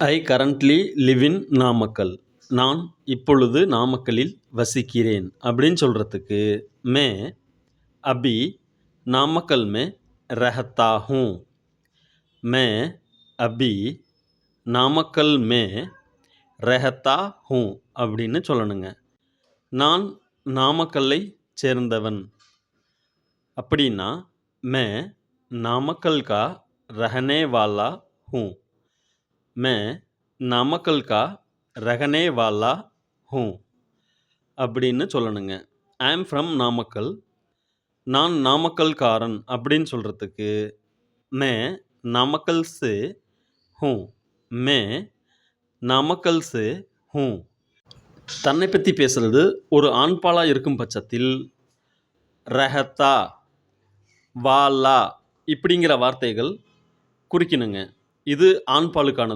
I currently live in Namakkal. நான் இப்பொழுது நாமக்கல்லில் வசிக்கிறேன் அப்படின்னு சொல்கிறதுக்கு மே அபி நாமக்கல் மே ரஹத்தா ஹூம். மே அபி நாமக்கல் மே ரஹத்தா ஹூம் அப்படின்னு சொல்லணுங்க. நான் நாமக்கல்லை சேர்ந்தவன் அப்படின்னா மே நாமக்கல் கா ரஹனே வாலா ஹூம். मैं நாமக்கல் கா ரஹனே வாலா ஹூம் அப்படின்னு சொல்லணுங்க. ஐ ஆம் ஃப்ரம் நாமக்கல். நான் நாமக்கல்காரன் அப்படின்னு சொல்கிறதுக்கு மே நாமக்கல் சே ஹூம். மே நாமக்கல் சே ஹூம். தன்னை பற்றி பேசுகிறது ஒரு ஆண்பாலாக இருக்கும் பட்சத்தில் ரஹத்தா வாலா இப்படிங்கிற வார்த்தைகள் குறிக்கணுங்க. இது ஆண்பாலுக்கானது.